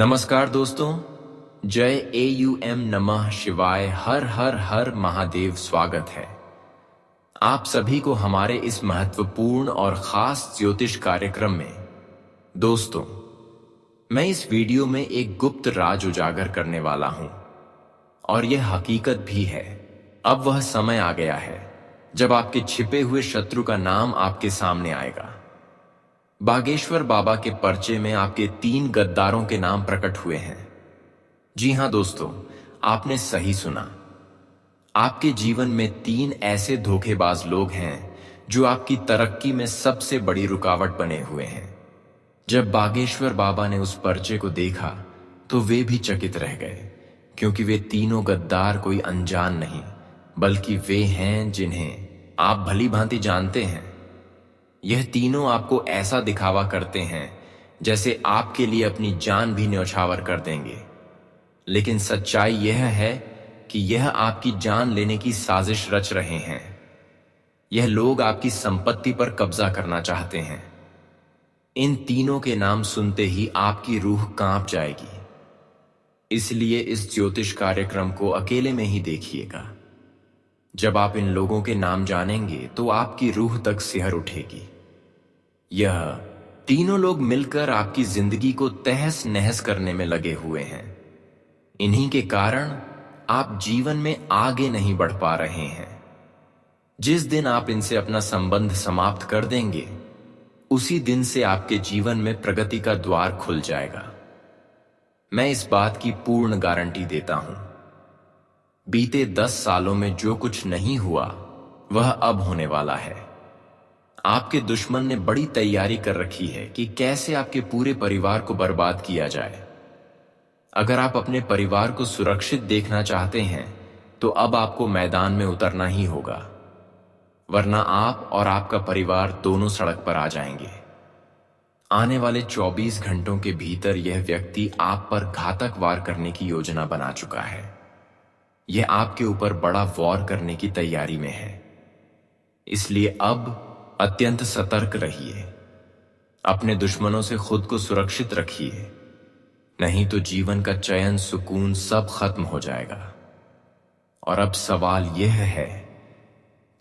नमस्कार दोस्तों। जय AUM नमः शिवाय, हर हर हर महादेव। स्वागत है आप सभी को हमारे इस महत्वपूर्ण और खास ज्योतिष कार्यक्रम में। दोस्तों, मैं इस वीडियो में एक गुप्त राज उजागर करने वाला हूं और यह हकीकत भी है। अब वह समय आ गया है जब आपके छिपे हुए शत्रु का नाम आपके सामने आएगा। बागेश्वर बाबा के पर्चे में आपके 3 गद्दारों के नाम प्रकट हुए हैं। जी हां दोस्तों, आपने सही सुना। आपके जीवन में 3 ऐसे धोखेबाज लोग हैं जो आपकी तरक्की में सबसे बड़ी रुकावट बने हुए हैं। जब बागेश्वर बाबा ने उस पर्चे को देखा तो वे भी चकित रह गए, क्योंकि वे तीनों गद्दार कोई अनजान नहीं, बल्कि वे हैं जिन्हें आप भली भांति जानते हैं। यह तीनों आपको ऐसा दिखावा करते हैं जैसे आपके लिए अपनी जान भी न्यौछावर कर देंगे, लेकिन सच्चाई यह है कि यह आपकी जान लेने की साजिश रच रहे हैं। यह लोग आपकी संपत्ति पर कब्जा करना चाहते हैं। इन तीनों के नाम सुनते ही आपकी रूह कांप जाएगी। इसलिए इस ज्योतिष कार्यक्रम को अकेले में ही देखिएगा। जब आप इन लोगों के नाम जानेंगे तो आपकी रूह तक सिहर उठेगी। यह तीनों लोग मिलकर आपकी जिंदगी को तहस नहस करने में लगे हुए हैं। इन्हीं के कारण आप जीवन में आगे नहीं बढ़ पा रहे हैं। जिस दिन आप इनसे अपना संबंध समाप्त कर देंगे, उसी दिन से आपके जीवन में प्रगति का द्वार खुल जाएगा। मैं इस बात की पूर्ण गारंटी देता हूं। बीते 10 सालों में जो कुछ नहीं हुआ वह अब होने वाला है। आपके दुश्मन ने बड़ी तैयारी कर रखी है कि कैसे आपके पूरे परिवार को बर्बाद किया जाए। अगर आप अपने परिवार को सुरक्षित देखना चाहते हैं तो अब आपको मैदान में उतरना ही होगा, वरना आप और आपका परिवार दोनों सड़क पर आ जाएंगे। आने वाले 24 घंटों के भीतर यह व्यक्ति आप पर घातक वार करने की योजना बना चुका है। यह आपके ऊपर बड़ा वॉर करने की तैयारी में है। इसलिए अब अत्यंत सतर्क रहिए। अपने दुश्मनों से खुद को सुरक्षित रखिए, नहीं तो जीवन का चयन, सुकून सब खत्म हो जाएगा। और अब सवाल यह है,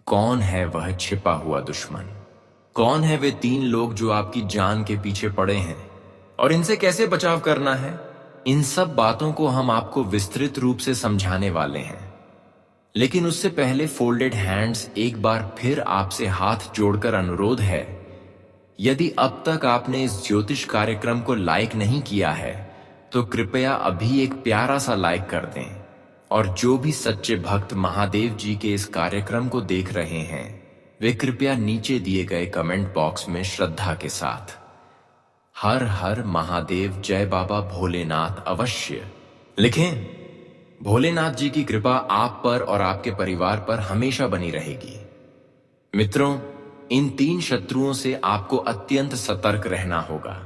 कौन है वह छिपा हुआ दुश्मन? कौन है वे 3 लोग जो आपकी जान के पीछे पड़े हैं और इनसे कैसे बचाव करना है? इन सब बातों को हम आपको विस्तृत रूप से समझाने वाले हैं। लेकिन उससे पहले फोल्डेड हैंड्स एक बार फिर आपसे हाथ जोड़कर अनुरोध है, यदि अब तक आपने इस ज्योतिष कार्यक्रम को लाइक नहीं किया है तो कृपया अभी एक प्यारा सा लाइक कर दें। और जो भी सच्चे भक्त महादेव जी के इस कार्यक्रम को देख रहे हैं, वे कृपया नीचे दिए गए कमेंट बॉक्स में श्रद्धा के साथ हर हर महादेव, जय बाबा भोलेनाथ अवश्य लिखें। भोलेनाथ जी की कृपा आप पर और आपके परिवार पर हमेशा बनी रहेगी। मित्रों, इन 3 शत्रुओं से आपको अत्यंत सतर्क रहना होगा।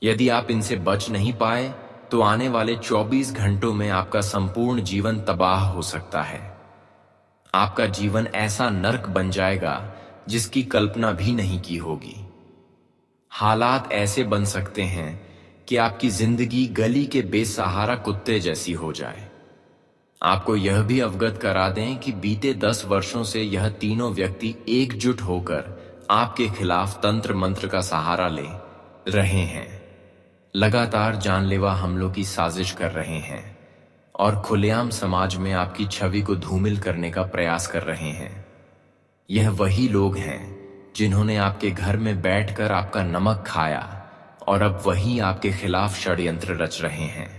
यदि आप इनसे बच नहीं पाए तो आने वाले 24 घंटों में आपका संपूर्ण जीवन तबाह हो सकता है। आपका जीवन ऐसा नर्क बन जाएगा जिसकी कल्पना भी नहीं की होगी। हालात ऐसे बन सकते हैं कि आपकी जिंदगी गली के बेसहारा कुत्ते जैसी हो जाए। आपको यह भी अवगत करा दें कि बीते 10 वर्षों से यह तीनों व्यक्ति एकजुट होकर आपके खिलाफ तंत्र मंत्र का सहारा ले रहे हैं। लगातार जानलेवा हमलों की साजिश कर रहे हैं और खुलेआम समाज में आपकी छवि को धूमिल करने का प्रयास कर रहे हैं। यह वही लोग हैं जिन्होंने आपके घर में बैठकर आपका नमक खाया और अब वही आपके खिलाफ षड्यंत्र रच रहे हैं।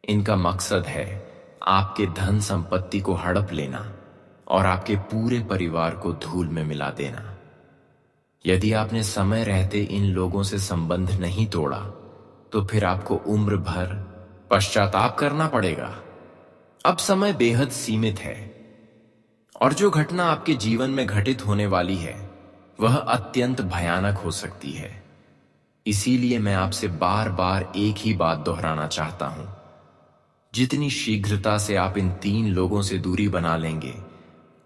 इनका मकसद है आपके धन संपत्ति को हड़प लेना और आपके पूरे परिवार को धूल में मिला देना। यदि आपने समय रहते इन लोगों से संबंध नहीं तोड़ा तो फिर आपको उम्र भर पश्चाताप करना पड़ेगा। अब समय बेहद सीमित है और जो घटना आपके जीवन में घटित होने वाली है वह अत्यंत भयानक हो सकती है। इसीलिए मैं आपसे बार बार एक ही बात दोहराना चाहता हूं, जितनी शीघ्रता से आप इन 3 लोगों से दूरी बना लेंगे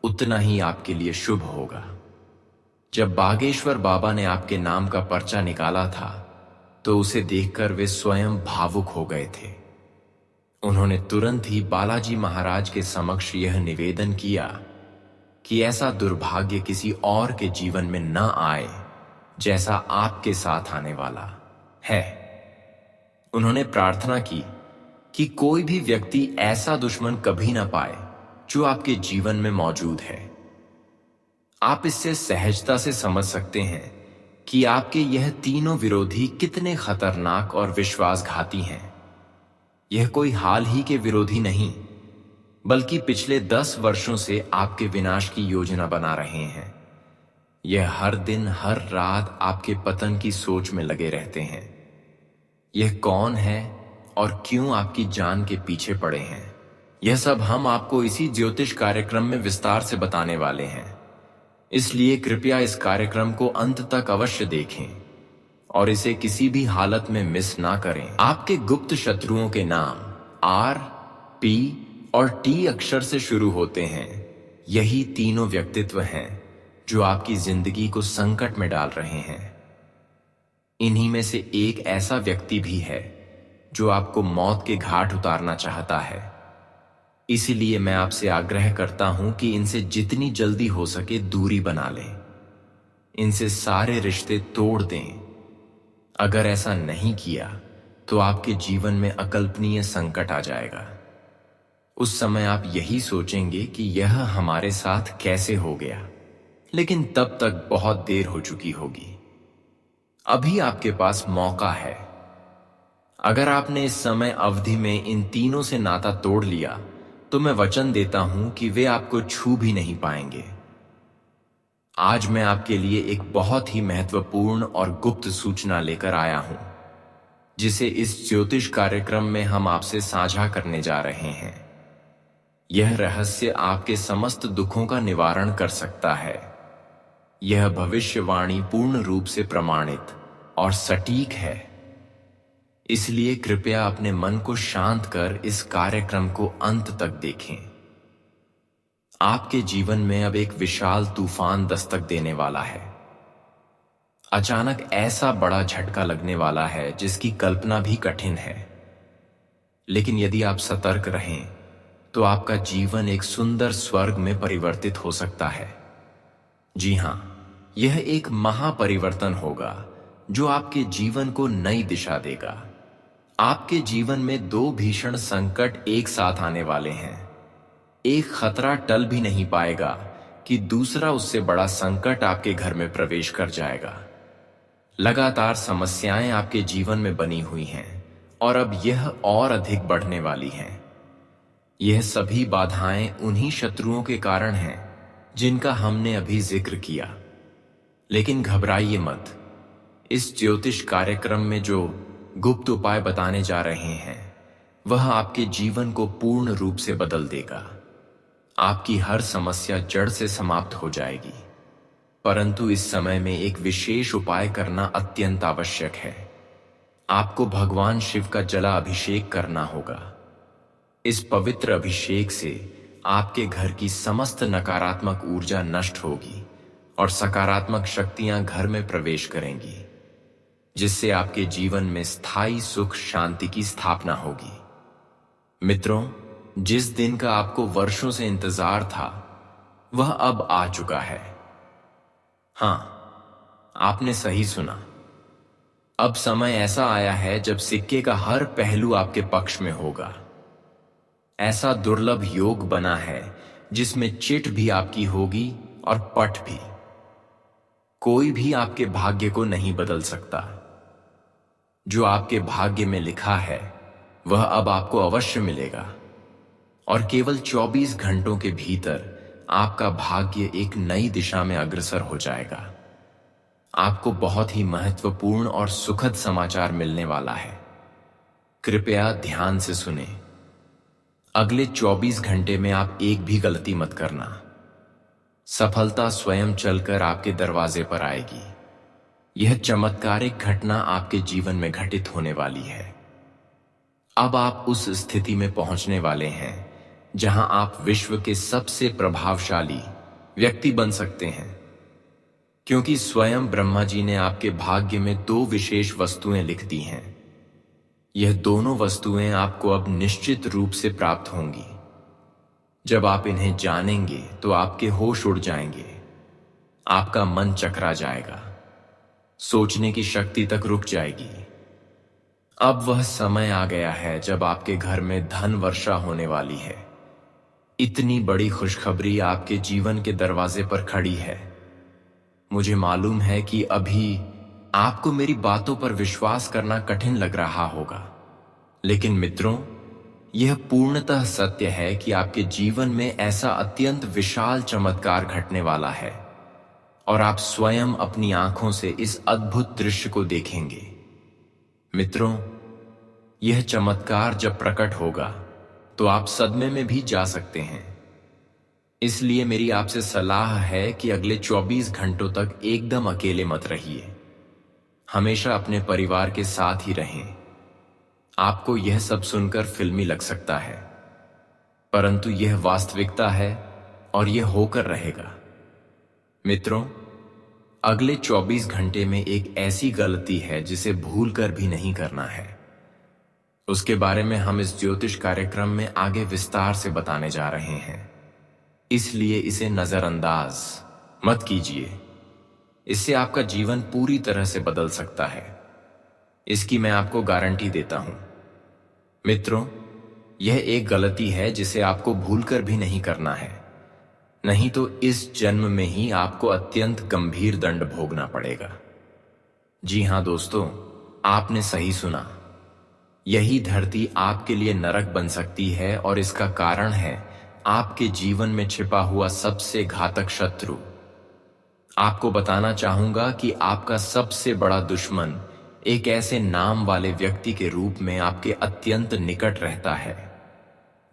उतना ही आपके लिए शुभ होगा। जब बागेश्वर बाबा ने आपके नाम का पर्चा निकाला था तो उसे देखकर वे स्वयं भावुक हो गए थे। उन्होंने तुरंत ही बालाजी महाराज के समक्ष यह निवेदन किया कि ऐसा दुर्भाग्य किसी और के जीवन में न आए जैसा आपके साथ आने वाला है। उन्होंने प्रार्थना की कि कोई भी व्यक्ति ऐसा दुश्मन कभी ना पाए जो आपके जीवन में मौजूद है। आप इससे सहजता से समझ सकते हैं कि आपके यह तीनों विरोधी कितने खतरनाक और विश्वासघाती हैं। यह कोई हाल ही के विरोधी नहीं, बल्कि पिछले 10 वर्षों से आपके विनाश की योजना बना रहे हैं। यह हर दिन हर रात आपके पतन की सोच में लगे रहते हैं। यह कौन है और क्यों आपकी जान के पीछे पड़े हैं, यह सब हम आपको इसी ज्योतिष कार्यक्रम में विस्तार से बताने वाले हैं। इसलिए कृपया इस कार्यक्रम को अंत तक अवश्य देखें और इसे किसी भी हालत में मिस ना करें। आपके गुप्त शत्रुओं के नाम R, P और T अक्षर से शुरू होते हैं। यही तीनों व्यक्तित्व हैं जो आपकी जिंदगी को संकट में डाल रहे हैं। इन्हीं में से एक ऐसा व्यक्ति भी है जो आपको मौत के घाट उतारना चाहता है। इसीलिए मैं आपसे आग्रह करता हूं कि इनसे जितनी जल्दी हो सके दूरी बना लें, इनसे सारे रिश्ते तोड़ दें। अगर ऐसा नहीं किया तो आपके जीवन में अकल्पनीय संकट आ जाएगा। उस समय आप यही सोचेंगे कि यह हमारे साथ कैसे हो गया, लेकिन तब तक बहुत देर हो चुकी होगी। अभी आपके पास मौका है। अगर आपने इस समय अवधि में इन तीनों से नाता तोड़ लिया तो मैं वचन देता हूं कि वे आपको छू भी नहीं पाएंगे। आज मैं आपके लिए एक बहुत ही महत्वपूर्ण और गुप्त सूचना लेकर आया हूं, जिसे इस ज्योतिष कार्यक्रम में हम आपसे साझा करने जा रहे हैं। यह रहस्य आपके समस्त दुखों का निवारण कर सकता है। यह भविष्यवाणी पूर्ण रूप से प्रमाणित और सटीक है। इसलिए कृपया अपने मन को शांत कर इस कार्यक्रम को अंत तक देखें। आपके जीवन में अब एक विशाल तूफान दस्तक देने वाला है। अचानक ऐसा बड़ा झटका लगने वाला है जिसकी कल्पना भी कठिन है। लेकिन यदि आप सतर्क रहें तो आपका जीवन एक सुंदर स्वर्ग में परिवर्तित हो सकता है। जी हां, यह एक महापरिवर्तन होगा जो आपके जीवन को नई दिशा देगा। आपके जीवन में 2 भीषण संकट एक साथ आने वाले हैं। एक खतरा टल भी नहीं पाएगा कि दूसरा उससे बड़ा संकट आपके घर में प्रवेश कर जाएगा। लगातार समस्याएं आपके जीवन में बनी हुई हैं और अब यह और अधिक बढ़ने वाली हैं। यह सभी बाधाएं उन्हीं शत्रुओं के कारण हैं जिनका हमने अभी जिक्र किया। लेकिन घबराइए मत। इस ज्योतिष कार्यक्रम में जो गुप्त उपाय बताने जा रहे हैं वह आपके जीवन को पूर्ण रूप से बदल देगा। आपकी हर समस्या जड़ से समाप्त हो जाएगी। परंतु इस समय में एक विशेष उपाय करना अत्यंत आवश्यक है। आपको भगवान शिव का जला अभिषेक करना होगा। इस पवित्र अभिषेक से आपके घर की समस्त नकारात्मक ऊर्जा नष्ट होगी और सकारात्मक शक्तियां घर में प्रवेश करेंगी, जिससे आपके जीवन में स्थायी सुख शांति की स्थापना होगी। मित्रों, जिस दिन का आपको वर्षों से इंतजार था वह अब आ चुका है। हां, आपने सही सुना। अब समय ऐसा आया है जब सिक्के का हर पहलू आपके पक्ष में होगा। ऐसा दुर्लभ योग बना है जिसमें चिट भी आपकी होगी और पट भी। कोई भी आपके भाग्य को नहीं बदल सकता। जो आपके भाग्य में लिखा है वह अब आपको अवश्य मिलेगा और केवल 24 घंटों के भीतर आपका भाग्य एक नई दिशा में अग्रसर हो जाएगा। आपको बहुत ही महत्वपूर्ण और सुखद समाचार मिलने वाला है। कृपया ध्यान से सुने। अगले 24 घंटे में आप एक भी गलती मत करना। सफलता स्वयं चलकर आपके दरवाजे पर आएगी। यह चमत्कारिक घटना आपके जीवन में घटित होने वाली है। अब आप उस स्थिति में पहुंचने वाले हैं जहां आप विश्व के सबसे प्रभावशाली व्यक्ति बन सकते हैं। क्योंकि स्वयं ब्रह्मा जी ने आपके भाग्य में 2 विशेष वस्तुएं लिख दी हैं। यह दोनों वस्तुएं आपको अब निश्चित रूप से प्राप्त होंगी। जब आप इन्हें जानेंगे तो आपके होश उड़ जाएंगे, आपका मन चकरा जाएगा, सोचने की शक्ति तक रुक जाएगी। अब वह समय आ गया है जब आपके घर में धन वर्षा होने वाली है। इतनी बड़ी खुशखबरी आपके जीवन के दरवाजे पर खड़ी है। मुझे मालूम है कि अभी आपको मेरी बातों पर विश्वास करना कठिन लग रहा होगा, लेकिन मित्रों, यह पूर्णतः सत्य है कि आपके जीवन में ऐसा अत्यंत विशाल चमत्कार घटने वाला है और आप स्वयं अपनी आंखों से इस अद्भुत दृश्य को देखेंगे। मित्रों, यह चमत्कार जब प्रकट होगा तो आप सदमे में भी जा सकते हैं। इसलिए मेरी आपसे सलाह है कि अगले 24 घंटों तक एकदम अकेले मत रहिए। हमेशा अपने परिवार के साथ ही रहें। आपको यह सब सुनकर फिल्मी लग सकता है, परंतु यह वास्तविकता है और यह होकर रहेगा। मित्रों, अगले 24 घंटे में एक ऐसी गलती है जिसे भूलकर भी नहीं करना है। उसके बारे में हम इस ज्योतिष कार्यक्रम में आगे विस्तार से बताने जा रहे हैं, इसलिए इसे नजरअंदाज मत कीजिए। इससे आपका जीवन पूरी तरह से बदल सकता है, इसकी मैं आपको गारंटी देता हूं। मित्रों, यह एक गलती है जिसे आपको भूलकर भी नहीं करना है, नहीं तो इस जन्म में ही आपको अत्यंत गंभीर दंड भोगना पड़ेगा। जी हां दोस्तों, आपने सही सुना। यही धरती आपके लिए नरक बन सकती है और इसका कारण है आपके जीवन में छिपा हुआ सबसे घातक शत्रु। आपको बताना चाहूंगा कि आपका सबसे बड़ा दुश्मन एक ऐसे नाम वाले व्यक्ति के रूप में आपके अत्यंत निकट रहता है।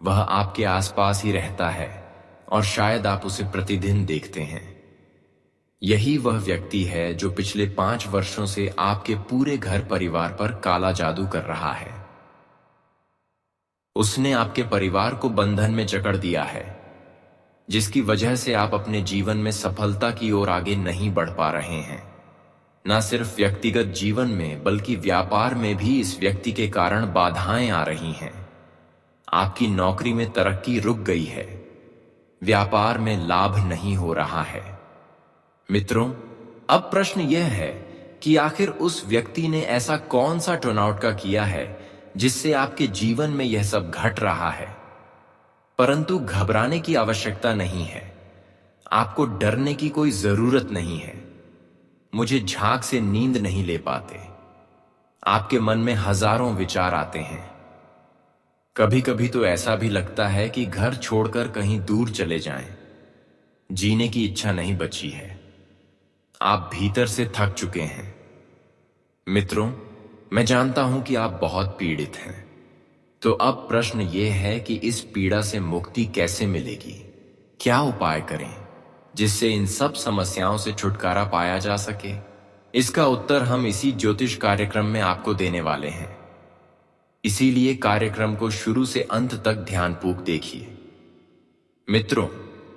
वह आपके आसपास ही रहता है और शायद आप उसे प्रतिदिन देखते हैं। यही वह व्यक्ति है जो पिछले 5 वर्षों से आपके पूरे घर परिवार पर काला जादू कर रहा है। उसने आपके परिवार को बंधन में जकड़ दिया है, जिसकी वजह से आप अपने जीवन में सफलता की ओर आगे नहीं बढ़ पा रहे हैं। न सिर्फ व्यक्तिगत जीवन में बल्कि व्यापार में भी इस व्यक्ति के कारण बाधाएं आ रही हैं। आपकी नौकरी में तरक्की रुक गई है, व्यापार में लाभ नहीं हो रहा है। मित्रों, अब प्रश्न यह है कि आखिर उस व्यक्ति ने ऐसा कौन सा टर्नआउट का किया है जिससे आपके जीवन में यह सब घट रहा है। परंतु घबराने की आवश्यकता नहीं है, आपको डरने की कोई जरूरत नहीं है। मुझे झांक से नींद नहीं ले पाते, आपके मन में हजारों विचार आते हैं। कभी कभी तो ऐसा भी लगता है कि घर छोड़कर कहीं दूर चले जाएं। जीने की इच्छा नहीं बची है, आप भीतर से थक चुके हैं। मित्रों, मैं जानता हूं कि आप बहुत पीड़ित हैं। तो अब प्रश्न यह है कि इस पीड़ा से मुक्ति कैसे मिलेगी? क्या उपाय करें जिससे इन सब समस्याओं से छुटकारा पाया जा सके? इसका उत्तर हम इसी ज्योतिष कार्यक्रम में आपको देने वाले हैं। इसीलिए कार्यक्रम को शुरू से अंत तक ध्यानपूर्वक देखिए। मित्रों,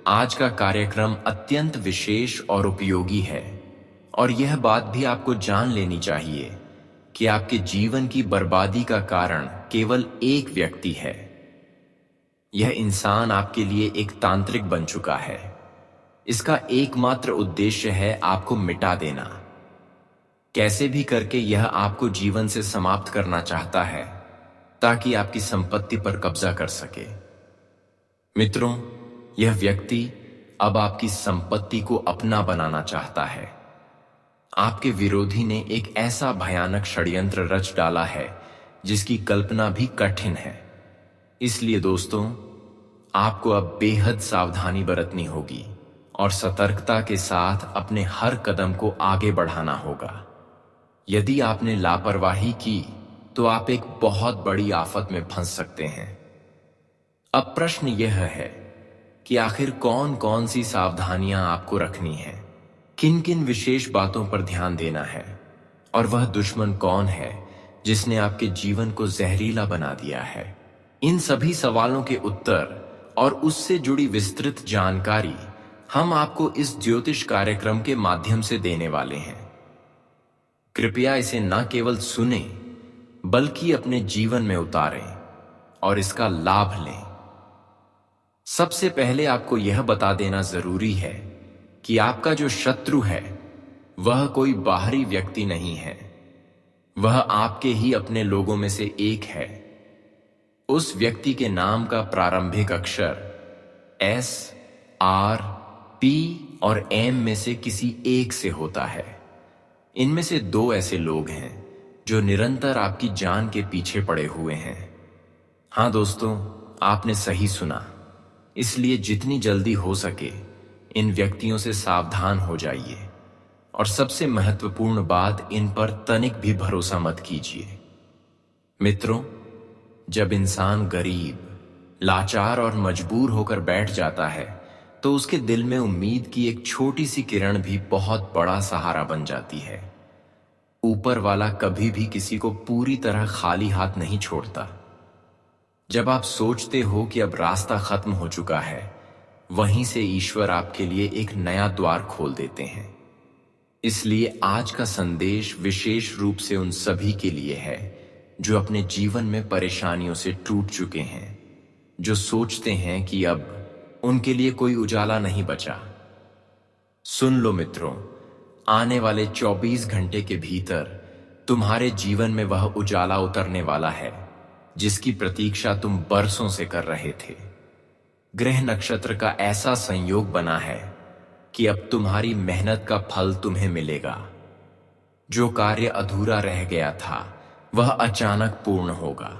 आज का कार्यक्रम अत्यंत विशेष और उपयोगी है और यह बात भी आपको जान लेनी चाहिए कि आपके जीवन की बर्बादी का कारण केवल एक व्यक्ति है। यह इंसान आपके लिए एक तांत्रिक बन चुका है। इसका एकमात्र उद्देश्य है आपको मिटा देना। कैसे भी करके यह आपको जीवन से समाप्त करना चाहता है ताकि आपकी संपत्ति पर कब्जा कर सके। मित्रों, यह व्यक्ति अब आपकी संपत्ति को अपना बनाना चाहता है। आपके विरोधी ने एक ऐसा भयानक षड्यंत्र रच डाला है जिसकी कल्पना भी कठिन है। इसलिए दोस्तों, आपको अब बेहद सावधानी बरतनी होगी और सतर्कता के साथ अपने हर कदम को आगे बढ़ाना होगा। यदि आपने लापरवाही की तो आप एक बहुत बड़ी आफत में फंस सकते हैं। अब प्रश्न यह है कि आखिर कौन कौन सी सावधानियां आपको रखनी है, किन किन विशेष बातों पर ध्यान देना है, और वह दुश्मन कौन है जिसने आपके जीवन को जहरीला बना दिया है। इन सभी सवालों के उत्तर और उससे जुड़ी विस्तृत जानकारी हम आपको इस ज्योतिष कार्यक्रम के माध्यम से देने वाले हैं। कृपया इसे न केवल सुने बल्कि अपने जीवन में उतारें और इसका लाभ लें। सबसे पहले आपको यह बता देना जरूरी है कि आपका जो शत्रु है वह कोई बाहरी व्यक्ति नहीं है, वह आपके ही अपने लोगों में से एक है। उस व्यक्ति के नाम का प्रारंभिक अक्षर S, R, P और M में से किसी एक से होता है। इनमें से दो ऐसे लोग हैं जो निरंतर आपकी जान के पीछे पड़े हुए हैं। हाँ दोस्तों, आपने सही सुना। इसलिए जितनी जल्दी हो सके इन व्यक्तियों से सावधान हो जाइए और सबसे महत्वपूर्ण बात, इन पर तनिक भी भरोसा मत कीजिए। मित्रों, जब इंसान गरीब, लाचार और मजबूर होकर बैठ जाता है तो उसके दिल में उम्मीद की एक छोटी सी किरण भी बहुत बड़ा सहारा बन जाती है। ऊपर वाला कभी भी किसी को पूरी तरह खाली हाथ नहीं छोड़ता। जब आप सोचते हो कि अब रास्ता खत्म हो चुका है, वहीं से ईश्वर आपके लिए एक नया द्वार खोल देते हैं। इसलिए आज का संदेश विशेष रूप से उन सभी के लिए है जो अपने जीवन में परेशानियों से टूट चुके हैं, जो सोचते हैं कि अब उनके लिए कोई उजाला नहीं बचा। सुन लो मित्रों, आने वाले 24 घंटे के भीतर तुम्हारे जीवन में वह उजाला उतरने वाला है जिसकी प्रतीक्षा तुम बरसों से कर रहे थे। ग्रह नक्षत्र का ऐसा संयोग बना है कि अब तुम्हारी मेहनत का फल तुम्हें मिलेगा। जो कार्य अधूरा रह गया था वह अचानक पूर्ण होगा।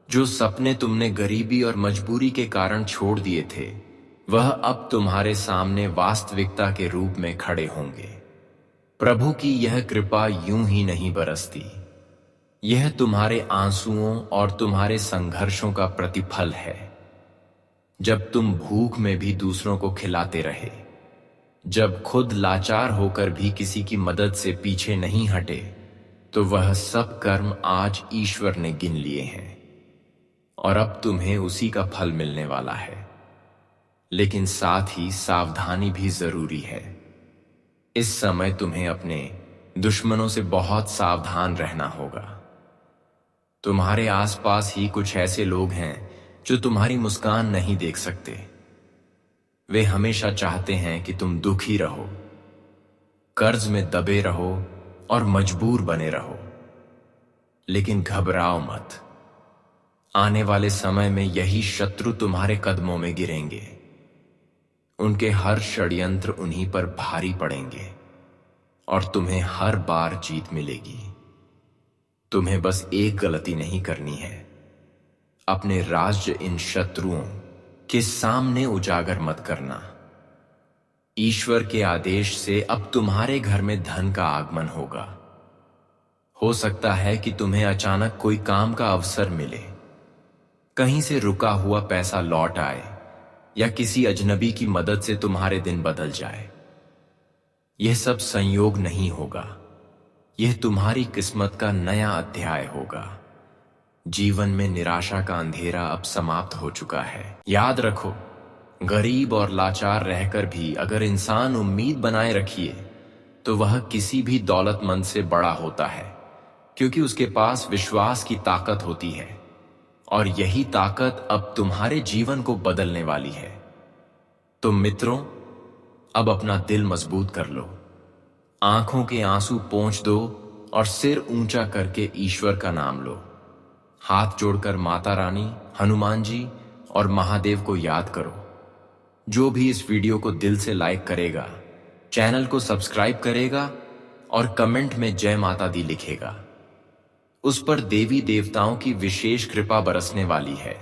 जो सपने तुमने गरीबी और मजबूरी के कारण छोड़ दिए थे, वह अब तुम्हारे सामने वास्तविकता के रूप में खड़े होंगे। प्रभु की यह कृपा यूं ही नहीं बरसती। यह तुम्हारे आंसुओं और तुम्हारे संघर्षों का प्रतिफल है। जब तुम भूख में भी दूसरों को खिलाते रहे, जब खुद लाचार होकर भी किसी की मदद से पीछे नहीं हटे, तो वह सब कर्म आज ईश्वर ने गिन लिए हैं और अब तुम्हें उसी का फल मिलने वाला है। लेकिन साथ ही सावधानी भी जरूरी है। इस समय तुम्हें अपने दुश्मनों से बहुत सावधान रहना होगा। तुम्हारे आसपास ही कुछ ऐसे लोग हैं जो तुम्हारी मुस्कान नहीं देख सकते। वे हमेशा चाहते हैं कि तुम दुखी रहो, कर्ज में दबे रहो और मजबूर बने रहो। लेकिन घबराओ मत, आने वाले समय में यही शत्रु तुम्हारे कदमों में गिरेंगे। उनके हर षड्यंत्र उन्हीं पर भारी पड़ेंगे और तुम्हें हर बार जीत मिलेगी। तुम्हें बस एक गलती नहीं करनी है, अपने राज्य इन शत्रुओं के सामने उजागर मत करना। ईश्वर के आदेश से अब तुम्हारे घर में धन का आगमन होगा। हो सकता है कि तुम्हें अचानक कोई काम का अवसर मिले, कहीं से रुका हुआ पैसा लौट आए या किसी अजनबी की मदद से तुम्हारे दिन बदल जाए। यह सब संयोग नहीं होगा, यह तुम्हारी किस्मत का नया अध्याय होगा। जीवन में निराशा का अंधेरा अब समाप्त हो चुका है। याद रखो, गरीब और लाचार रहकर भी अगर इंसान उम्मीद बनाए रखिए तो वह किसी भी दौलतमंद से बड़ा होता है, क्योंकि उसके पास विश्वास की ताकत होती है और यही ताकत अब तुम्हारे जीवन को बदलने वाली है। तो मित्रों, अब अपना दिल मजबूत कर लो, आंखों के आंसू पोंछ दो और सिर ऊंचा करके ईश्वर का नाम लो। हाथ जोड़कर माता रानी, हनुमान जी और महादेव को याद करो। जो भी इस वीडियो को दिल से लाइक करेगा, चैनल को सब्सक्राइब करेगा और कमेंट में जय माता दी लिखेगा, उस पर देवी देवताओं की विशेष कृपा बरसने वाली है।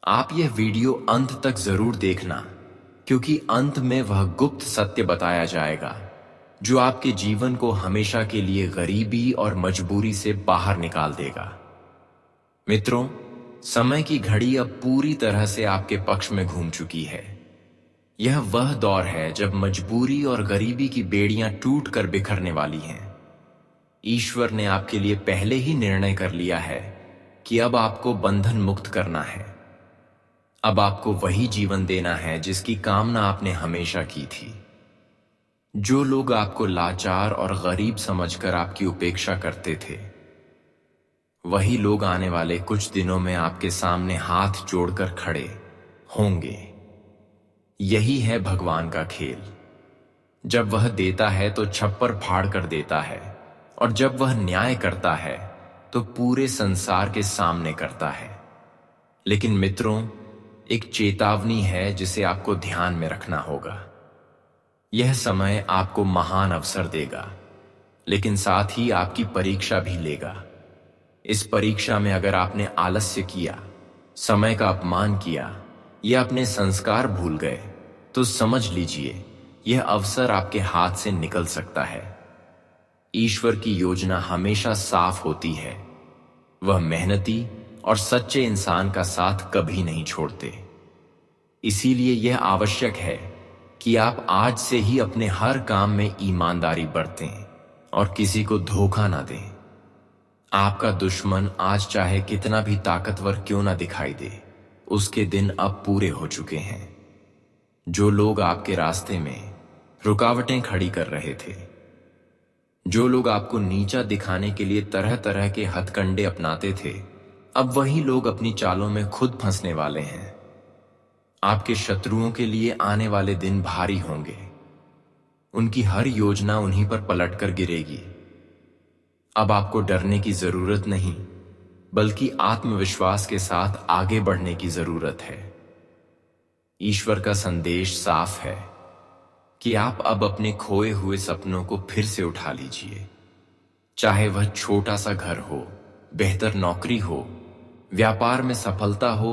आप यह वीडियो अंत तक जरूर देखना, क्योंकि अंत में वह गुप्त सत्य बताया जाएगा जो आपके जीवन को हमेशा के लिए गरीबी और मजबूरी से बाहर निकाल देगा। मित्रों, समय की घड़ी अब पूरी तरह से आपके पक्ष में घूम चुकी है। यह वह दौर है जब मजबूरी और गरीबी की बेड़ियां टूट कर बिखरने वाली हैं। ईश्वर ने आपके लिए पहले ही निर्णय कर लिया है कि अब आपको बंधन मुक्त करना है। अब आपको वही जीवन देना है जिसकी कामना आपने हमेशा की थी। जो लोग आपको लाचार और गरीब समझकर आपकी उपेक्षा करते थे, वही लोग आने वाले कुछ दिनों में आपके सामने हाथ जोड़कर खड़े होंगे। यही है भगवान का खेल। जब वह देता है तो छप्पर फाड़ कर देता है, और जब वह न्याय करता है तो पूरे संसार के सामने करता है। लेकिन मित्रों, एक चेतावनी है जिसे आपको ध्यान में रखना होगा। यह समय आपको महान अवसर देगा, लेकिन साथ ही आपकी परीक्षा भी लेगा। इस परीक्षा में अगर आपने आलस्य किया, समय का अपमान किया या अपने संस्कार भूल गए, तो समझ लीजिए यह अवसर आपके हाथ से निकल सकता है। ईश्वर की योजना हमेशा साफ होती है। वह मेहनती और सच्चे इंसान का साथ कभी नहीं छोड़ते। इसीलिए यह आवश्यक है कि आप आज से ही अपने हर काम में ईमानदारी बरतें और किसी को धोखा ना दें। आपका दुश्मन आज चाहे कितना भी ताकतवर क्यों ना दिखाई दे, उसके दिन अब पूरे हो चुके हैं। जो लोग आपके रास्ते में रुकावटें खड़ी कर रहे थे, जो लोग आपको नीचा दिखाने के लिए तरह तरह के हथकंडे अपनाते थे, अब वही लोग अपनी चालों में खुद फंसने वाले हैं। आपके शत्रुओं के लिए आने वाले दिन भारी होंगे। उनकी हर योजना उन्हीं पर पलटकर गिरेगी। अब आपको डरने की जरूरत नहीं, बल्कि आत्मविश्वास के साथ आगे बढ़ने की जरूरत है। ईश्वर का संदेश साफ है कि आप अब अपने खोए हुए सपनों को फिर से उठा लीजिए। चाहे वह छोटा सा घर हो, बेहतर नौकरी हो, व्यापार में सफलता हो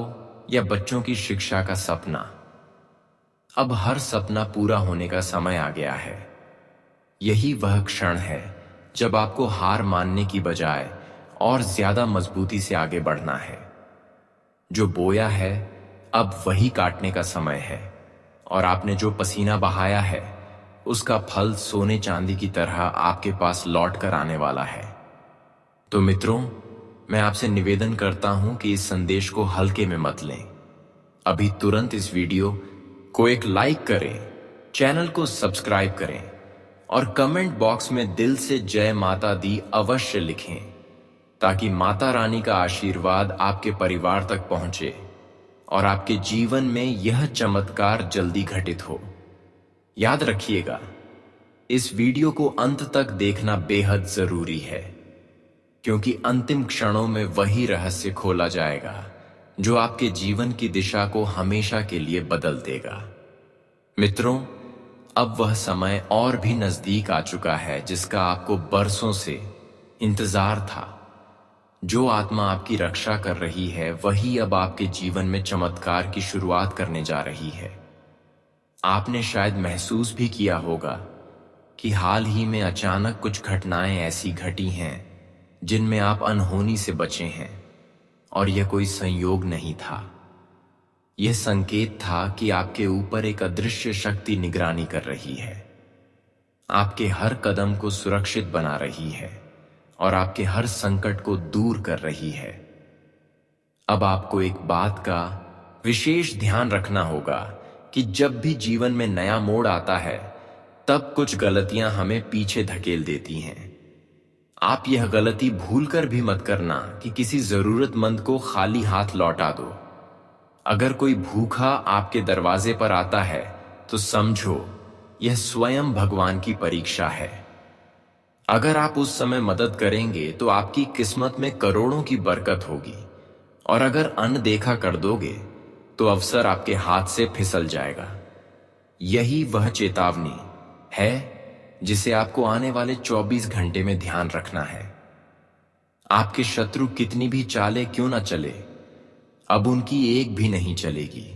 या बच्चों की शिक्षा का सपना, अब हर सपना पूरा होने का समय आ गया है। यही वह क्षण है जब आपको हार मानने की बजाय और ज्यादा मजबूती से आगे बढ़ना है। जो बोया है अब वही काटने का समय है, और आपने जो पसीना बहाया है उसका फल सोने चांदी की तरह आपके पास लौट कर आने वाला है। तो मित्रों, मैं आपसे निवेदन करता हूं कि इस संदेश को हल्के में मत लें। अभी तुरंत इस वीडियो को एक लाइक करें, चैनल को सब्सक्राइब करें और कमेंट बॉक्स में दिल से जय माता दी अवश्य लिखें, ताकि माता रानी का आशीर्वाद आपके परिवार तक पहुंचे और आपके जीवन में यह चमत्कार जल्दी घटित हो। याद रखिएगा, इस वीडियो को अंत तक देखना बेहद जरूरी है, क्योंकि अंतिम क्षणों में वही रहस्य खोला जाएगा जो आपके जीवन की दिशा को हमेशा के लिए बदल देगा। मित्रों, अब वह समय और भी नजदीक आ चुका है जिसका आपको बरसों से इंतजार था। जो आत्मा आपकी रक्षा कर रही है वही अब आपके जीवन में चमत्कार की शुरुआत करने जा रही है। आपने शायद महसूस भी किया होगा कि हाल ही में अचानक कुछ घटनाएं ऐसी घटी हैं जिनमें आप अनहोनी से बचे हैं, और यह कोई संयोग नहीं था। यह संकेत था कि आपके ऊपर एक अदृश्य शक्ति निगरानी कर रही है, आपके हर कदम को सुरक्षित बना रही है और आपके हर संकट को दूर कर रही है। अब आपको एक बात का विशेष ध्यान रखना होगा कि जब भी जीवन में नया मोड़ आता है, तब कुछ गलतियां हमें पीछे धकेल देती हैं। आप यह गलती भूलकर भी मत करना कि किसी जरूरतमंद को खाली हाथ लौटा दो। अगर कोई भूखा आपके दरवाजे पर आता है तो समझो यह स्वयं भगवान की परीक्षा है। अगर आप उस समय मदद करेंगे तो आपकी किस्मत में करोड़ों की बरकत होगी, और अगर अनदेखा कर दोगे तो अवसर आपके हाथ से फिसल जाएगा। यही वह चेतावनी है जिसे आपको आने वाले 24 घंटे में ध्यान रखना है। आपके शत्रु कितनी भी चालें क्यों ना चले, अब उनकी एक भी नहीं चलेगी।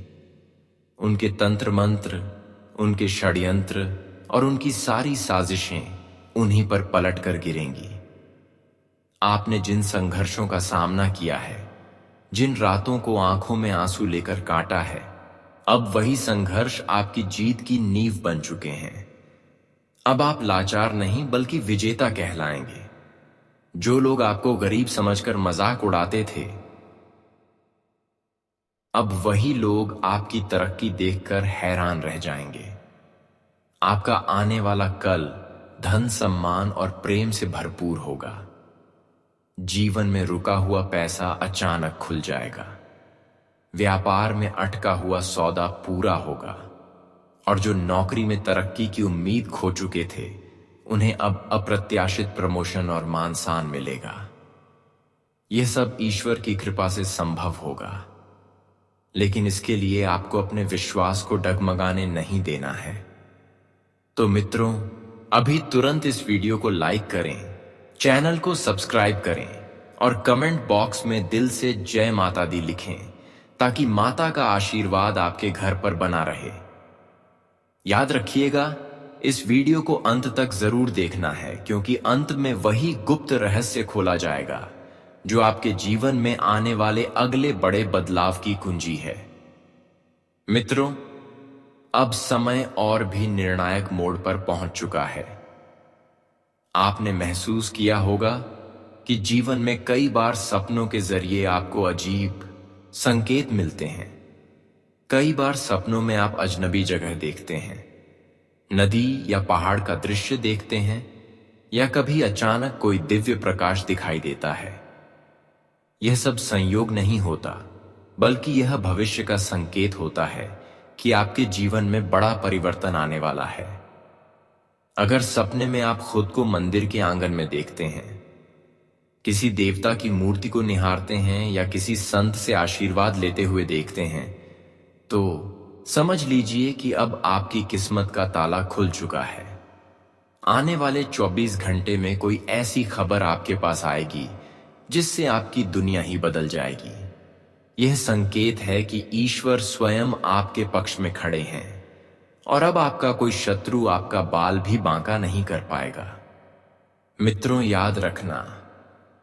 उनके तंत्र मंत्र, उनके षड्यंत्र और उनकी सारी साजिशें उन्हीं पर पलट कर गिरेंगी। आपने जिन संघर्षों का सामना किया है, जिन रातों को आंखों में आंसू लेकर काटा है, अब वही संघर्ष आपकी जीत की नींव बन चुके हैं। अब आप लाचार नहीं बल्कि विजेता कहलाएंगे। जो लोग आपको गरीब समझकर मजाक उड़ाते थे, अब वही लोग आपकी तरक्की देखकर हैरान रह जाएंगे। आपका आने वाला कल धन, सम्मान और प्रेम से भरपूर होगा। जीवन में रुका हुआ पैसा अचानक खुल जाएगा। व्यापार में अटका हुआ सौदा पूरा होगा और जो नौकरी में तरक्की की उम्मीद खो चुके थे, उन्हें अब अप्रत्याशित प्रमोशन और मान सम्मान मिलेगा। यह सब ईश्वर की कृपा से संभव होगा, लेकिन इसके लिए आपको अपने विश्वास को डगमगाने नहीं देना है। तो मित्रों, अभी तुरंत इस वीडियो को लाइक करें, चैनल को सब्सक्राइब करें और कमेंट बॉक्स में दिल से जय माता दी लिखें, ताकि माता का आशीर्वाद आपके घर पर बना रहे। याद रखिएगा, इस वीडियो को अंत तक जरूर देखना है, क्योंकि अंत में वही गुप्त रहस्य खोला जाएगा जो आपके जीवन में आने वाले अगले बड़े बदलाव की कुंजी है। मित्रों, अब समय और भी निर्णायक मोड़ पर पहुंच चुका है। आपने महसूस किया होगा कि जीवन में कई बार सपनों के जरिए आपको अजीब संकेत मिलते हैं। कई बार सपनों में आप अजनबी जगह देखते हैं, नदी या पहाड़ का दृश्य देखते हैं, या कभी अचानक कोई दिव्य प्रकाश दिखाई देता है। यह सब संयोग नहीं होता, बल्कि यह भविष्य का संकेत होता है कि आपके जीवन में बड़ा परिवर्तन आने वाला है। अगर सपने में आप खुद को मंदिर के आंगन में देखते हैं, किसी देवता की मूर्ति को निहारते हैं या किसी संत से आशीर्वाद लेते हुए देखते हैं, तो समझ लीजिए कि अब आपकी किस्मत का ताला खुल चुका है। आने वाले 24 घंटे में कोई ऐसी खबर आपके पास आएगी जिससे आपकी दुनिया ही बदल जाएगी। यह संकेत है कि ईश्वर स्वयं आपके पक्ष में खड़े हैं और अब आपका कोई शत्रु आपका बाल भी बांका नहीं कर पाएगा। मित्रों, याद रखना,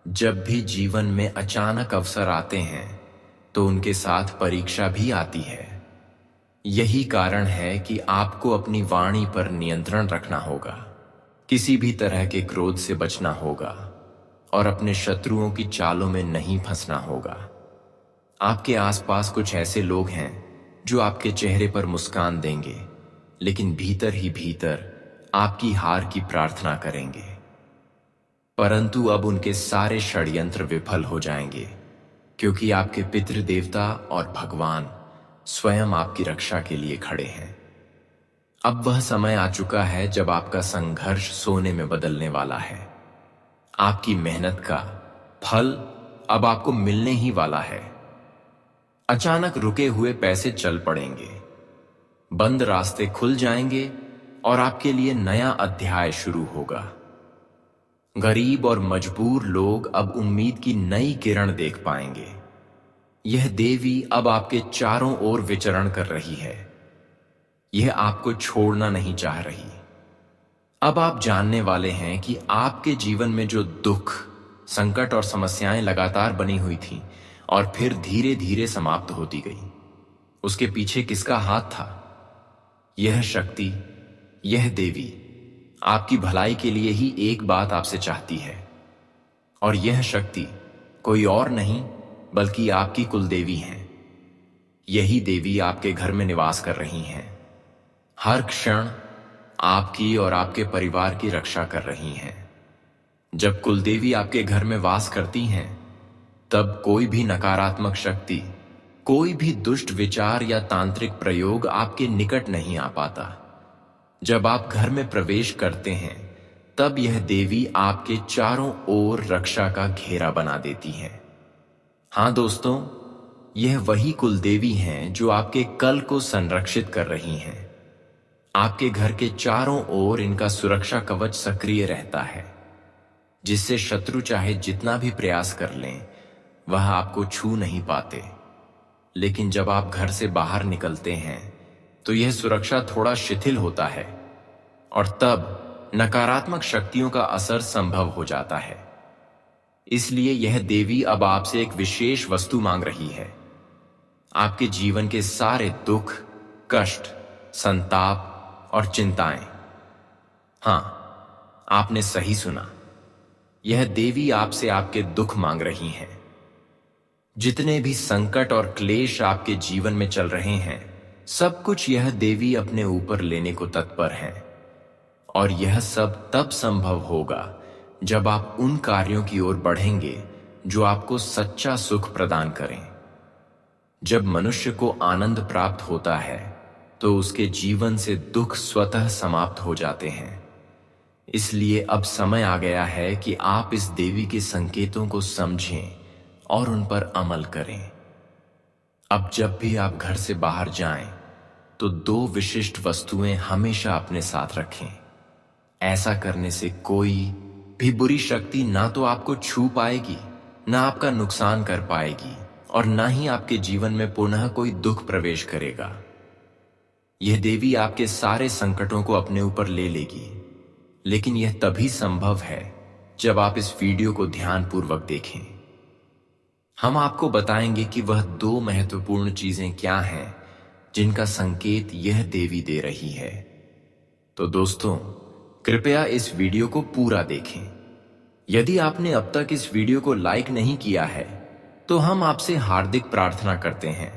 जब भी जीवन में अचानक अवसर आते हैं तो उनके साथ परीक्षा भी आती है। यही कारण है कि आपको अपनी वाणी पर नियंत्रण रखना होगा, किसी भी तरह के क्रोध से बचना होगा और अपने शत्रुओं की चालों में नहीं फंसना होगा। आपके आसपास कुछ ऐसे लोग हैं जो आपके चेहरे पर मुस्कान देंगे, लेकिन भीतर ही भीतर आपकी हार की प्रार्थना करेंगे। परंतु अब उनके सारे षड्यंत्र विफल हो जाएंगे, क्योंकि आपके पितृ देवता और भगवान स्वयं आपकी रक्षा के लिए खड़े हैं। अब वह समय आ चुका है जब आपका संघर्ष सोने में बदलने वाला है। आपकी मेहनत का फल अब आपको मिलने ही वाला है। अचानक रुके हुए पैसे चल पड़ेंगे, बंद रास्ते खुल जाएंगे और आपके लिए नया अध्याय शुरू होगा। गरीब और मजबूर लोग अब उम्मीद की नई किरण देख पाएंगे। यह देवी अब आपके चारों ओर विचरण कर रही है। यह आपको छोड़ना नहीं चाह रही। अब आप जानने वाले हैं कि आपके जीवन में जो दुख, संकट और समस्याएं लगातार बनी हुई थीं और फिर धीरे धीरे समाप्त होती गई, उसके पीछे किसका हाथ था? यह शक्ति, यह देवी आपकी भलाई के लिए ही एक बात आपसे चाहती है, और यह शक्ति कोई और नहीं बल्कि आपकी कुलदेवी है। यही देवी आपके घर में निवास कर रही हैं, हर क्षण आपकी और आपके परिवार की रक्षा कर रही हैं। जब कुलदेवी आपके घर में वास करती हैं, तब कोई भी नकारात्मक शक्ति, कोई भी दुष्ट विचार या तांत्रिक प्रयोग आपके निकट नहीं आ पाता। जब आप घर में प्रवेश करते हैं, तब यह देवी आपके चारों ओर रक्षा का घेरा बना देती है। हाँ दोस्तों, यह वही कुलदेवी हैं जो आपके कल को संरक्षित कर रही हैं। आपके घर के चारों ओर इनका सुरक्षा कवच सक्रिय रहता है, जिससे शत्रु चाहे जितना भी प्रयास कर लें, वह आपको छू नहीं पाते। लेकिन जब आप घर से बाहर निकलते हैं, तो यह सुरक्षा थोड़ा शिथिल होता है और तब नकारात्मक शक्तियों का असर संभव हो जाता है। इसलिए यह देवी अब आपसे एक विशेष वस्तु मांग रही है। आपके जीवन के सारे दुख, कष्ट, संताप और चिंताएं। हां, आपने सही सुना, यह देवी आपसे आपके दुख मांग रही है। जितने भी संकट और क्लेश आपके जीवन में चल रहे हैं, सब कुछ यह देवी अपने ऊपर लेने को तत्पर है। और यह सब तब संभव होगा जब आप उन कार्यों की ओर बढ़ेंगे जो आपको सच्चा सुख प्रदान करें। जब मनुष्य को आनंद प्राप्त होता है तो उसके जीवन से दुख स्वतः समाप्त हो जाते हैं। इसलिए अब समय आ गया है कि आप इस देवी के संकेतों को समझें और उन पर अमल करें। अब जब भी आप घर से बाहर जाएं, तो 2 विशिष्ट वस्तुएं हमेशा अपने साथ रखें। ऐसा करने से कोई भी बुरी शक्ति ना तो आपको छू पाएगी, ना आपका नुकसान कर पाएगी, और ना ही आपके जीवन में पुनः कोई दुख प्रवेश करेगा। यह देवी आपके सारे संकटों को अपने ऊपर ले लेगी, लेकिन यह तभी संभव है जब आप इस वीडियो को ध्यानपूर्वक देखें। हम आपको बताएंगे कि वह 2 महत्वपूर्ण चीजें क्या हैं जिनका संकेत यह देवी दे रही है। तो दोस्तों, कृपया इस वीडियो को पूरा देखें। यदि आपने अब तक इस वीडियो को लाइक नहीं किया है तो हम आपसे हार्दिक प्रार्थना करते हैं